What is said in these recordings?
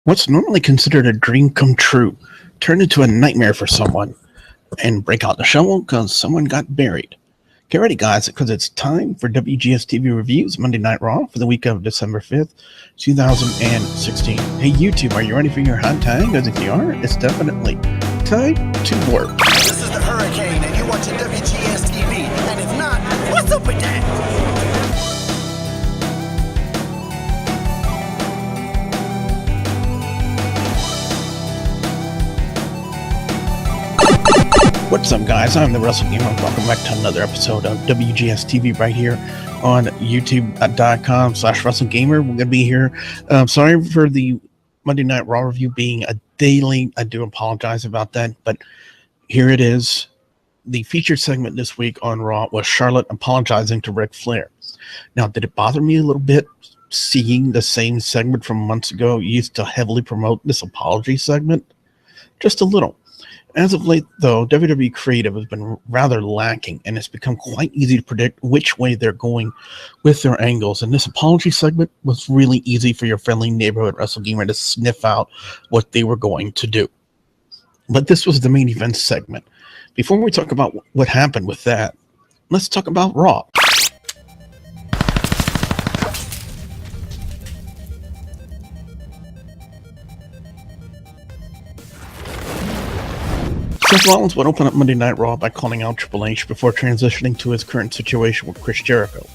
What's normally considered a dream come true turned into a nightmare for someone. And break out the shovel because someone got buried. Get ready, guys, because it's time for WGS-TV Reviews Monday Night Raw for the week of December 5th, 2016. Hey, YouTube, are you ready for your hot tag? Because if you are, it's definitely time to work. This is the Hurricane, and you're watching WGS-TV. And if not, what's up with that? What's up, guys? I'm the Wrestle Gamer. Welcome back to another episode of WGS TV right here on youtube.com/WrestleGamer. We're going to be here. Sorry for the Monday Night Raw review being a daily. I do apologize about that, but here it is. The featured segment this week on Raw was Charlotte apologizing to Ric Flair. Now, did it bother me a little bit seeing the same segment from months ago used to heavily promote this apology segment? Just a little. As of late, though, WWE creative has been rather lacking, and it's become quite easy to predict which way they're going with their angles. And this apology segment was really easy for your friendly neighborhood wrestle gamer to sniff out what they were going to do. But this was the main event segment. Before we talk about what happened with that, let's talk about Raw. Seth Rollins would open up Monday Night Raw by calling out Triple H before transitioning to his current situation with Chris Jericho.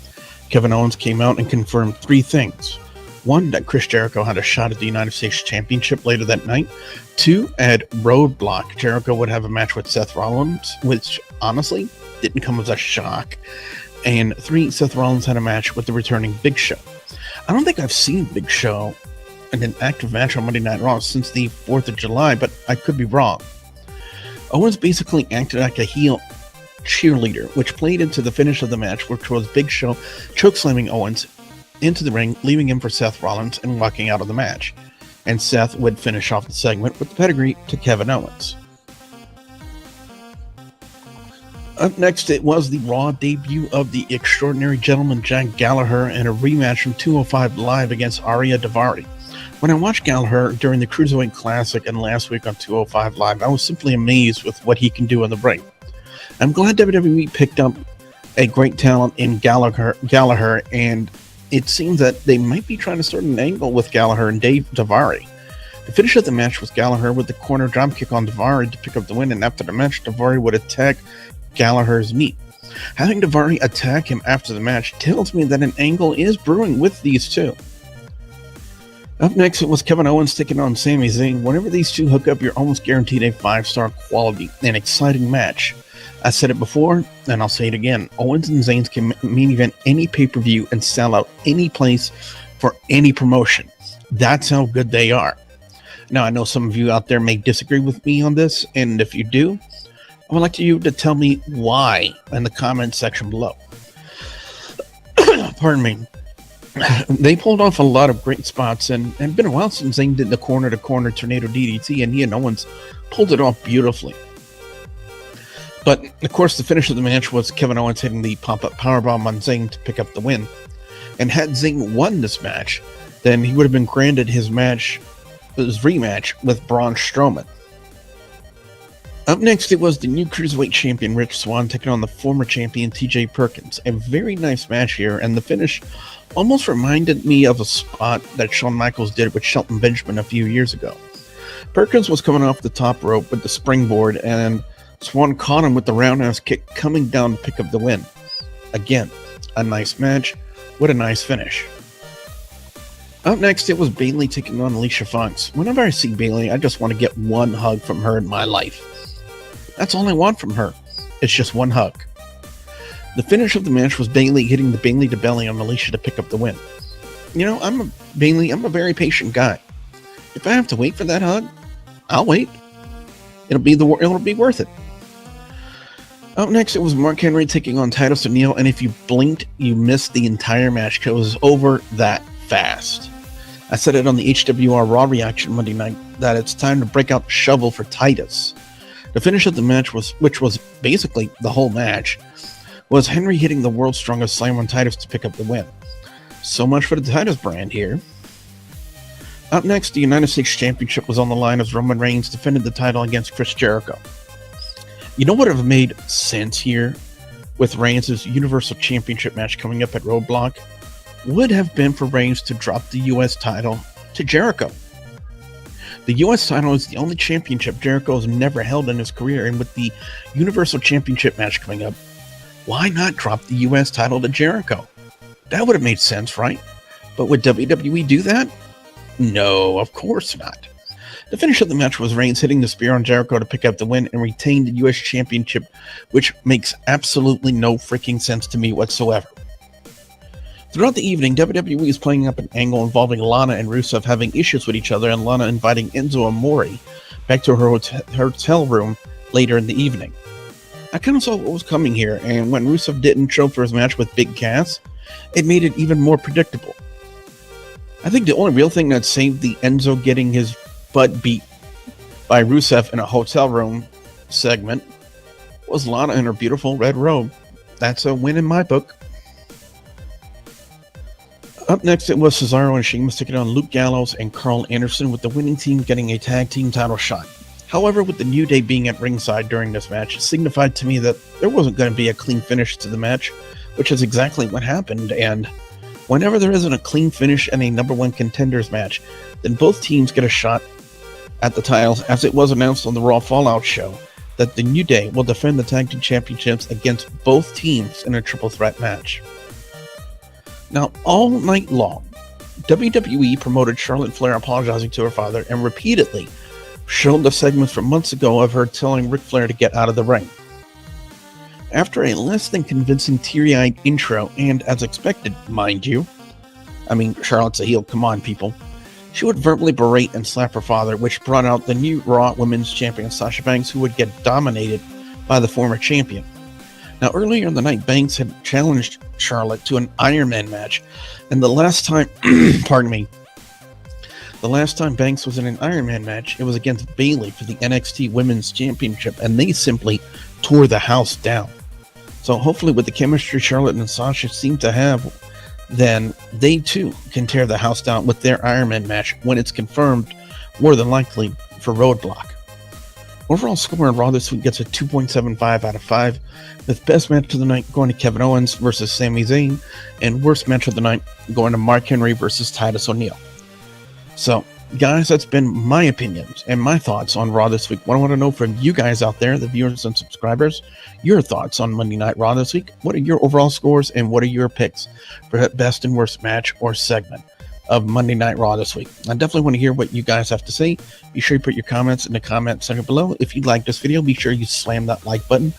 Kevin Owens came out and confirmed three things. One, that Chris Jericho had a shot at the United States Championship later that night. Two, at Roadblock, Jericho would have a match with Seth Rollins, which honestly didn't come as a shock. And three, Seth Rollins had a match with the returning Big Show. I don't think I've seen Big Show in an active match on Monday Night Raw since the 4th of July, but I could be wrong. Owens basically acted like a heel cheerleader, which played into the finish of the match, which was Big Show chokeslamming Owens into the ring, leaving him for Seth Rollins and walking out of the match. And Seth would finish off the segment with the pedigree to Kevin Owens. Up next, it was the Raw debut of the extraordinary gentleman Jack Gallagher in a rematch from 205 Live against Ariya Davari. When I watched Gallagher during the Cruiserweight Classic and last week on 205 Live, I was simply amazed with what he can do in the ring. I'm glad WWE picked up a great talent in Gallagher, and it seems that they might be trying to start an angle with Gallagher and Davari. The finish of the match was Gallagher with the corner dropkick on Davari to pick up the win, and after the match, Davari would attack Gallagher's knee. Having Davari attack him after the match tells me that an angle is brewing with these two. Up next, it was Kevin Owens taking on Sami Zayn. Whenever these two hook up, you're almost guaranteed a 5-star quality and exciting match. I said it before, and I'll say it again. Owens and Zayn can main event any pay-per-view and sell out any place for any promotion. That's how good they are. Now, I know some of you out there may disagree with me on this, and if you do, I would like you to tell me why in the comment section below. Pardon me. They pulled off a lot of great spots, and it's been a while since Zayn did the corner-to-corner tornado DDT, and he and Owens pulled it off beautifully. But, of course, the finish of the match was Kevin Owens hitting the pop-up powerbomb on Zayn to pick up the win. And had Zayn won this match, then he would have been granted his rematch with Braun Strowman. Up next, it was the new Cruiserweight champion, Rich Swann, taking on the former champion, TJ Perkins. A very nice match here, and the finish almost reminded me of a spot that Shawn Michaels did with Shelton Benjamin a few years ago. Perkins was coming off the top rope with the springboard, and Swann caught him with the roundhouse kick coming down to pick up the win. Again, a nice match with a nice finish. Up next, it was Bayley taking on Alicia Fox. Whenever I see Bayley, I just want to get one hug from her in my life. That's all I want from her. It's just one hug. The finish of the match was Bayley hitting the Bayley to belly on Alicia to pick up the win. You know, I'm a very patient guy. If I have to wait for that hug, I'll wait. It'll be worth it. Up next, it was Mark Henry taking on Titus O'Neil, and if you blinked, you missed the entire match because it was over that fast. I said it on the HWR Raw reaction Monday night that it's time to break out the shovel for Titus. The finish of the match which was basically the whole match, was Henry hitting the world's strongest slam on Titus to pick up the win. So much for the Titus brand here. Up next, the United States Championship was on the line as Roman Reigns defended the title against Chris Jericho. You know what would have made sense here with Reigns' Universal Championship match coming up at Roadblock? Would have been for Reigns to drop the U.S. title to Jericho. The U.S. title is the only championship Jericho has never held in his career, and with the Universal Championship match coming up, why not drop the U.S. title to Jericho? That would have made sense, right? But would WWE do that? No, of course not. The finish of the match was Reigns hitting the spear on Jericho to pick up the win and retain the U.S. Championship, which makes absolutely no freaking sense to me whatsoever. Throughout the evening, WWE is playing up an angle involving Lana and Rusev having issues with each other, and Lana inviting Enzo Amore back to her hotel room later in the evening. I kind of saw what was coming here, and when Rusev didn't show for his match with Big Cass, it made it even more predictable. I think the only real thing that saved the Enzo getting his butt beat by Rusev in a hotel room segment was Lana in her beautiful red robe. That's a win in my book. Up next, it was Cesaro and Sheamus taking on Luke Gallows and Carl Anderson, with the winning team getting a tag team title shot. However, with the New Day being at ringside during this match, it signified to me that there wasn't going to be a clean finish to the match, which is exactly what happened. And whenever there isn't a clean finish in a number one contenders match, then both teams get a shot at the titles, as it was announced on the Raw Fallout show that the New Day will defend the tag team championships against both teams in a triple threat match. Now, all night long, WWE promoted Charlotte Flair apologizing to her father and repeatedly showed the segments from months ago of her telling Ric Flair to get out of the ring. After a less than convincing teary-eyed intro, and as expected, mind you, I mean, Charlotte's a heel, come on people, she would verbally berate and slap her father, which brought out the new Raw Women's Champion Sasha Banks, who would get dominated by the former champion. Now, earlier in the night, Banks had challenged Charlotte to an Iron Man match, and the last time, the last time Banks was in an Iron Man match, it was against Bayley for the NXT Women's Championship, and they simply tore the house down. So hopefully with the chemistry Charlotte and Sasha seem to have, then they too can tear the house down with their Iron Man match when it's confirmed, more than likely, for Roadblock. Overall score on Raw this week gets a 2.75 out of 5, with best match of the night going to Kevin Owens versus Sami Zayn, and worst match of the night going to Mark Henry versus Titus O'Neil. So, guys, that's been my opinions and my thoughts on Raw this week. What I want to know from you guys out there, the viewers and subscribers, your thoughts on Monday Night Raw this week. What are your overall scores, and what are your picks for best and worst match or segment of Monday Night Raw this week? I definitely want to hear what you guys have to say. Be sure you put your comments in the comment section below. If you like this video, be sure you slam that like button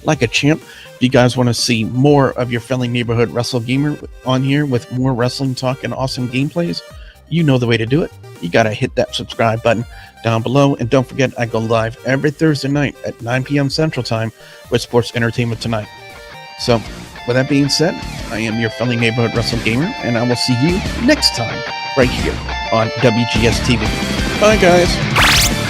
like a champ. If you guys want to see more of your friendly neighborhood Wrestle Gamer on here with more wrestling talk and awesome gameplays, you know the way to do it. You got to hit that subscribe button down below. And don't forget, I go live every Thursday night at 9 p.m. Central Time with Sports Entertainment Tonight. So, with that being said, I am your friendly neighborhood Wrestle Gamer, and I will see you next time right here on WGS-TV. Bye, guys.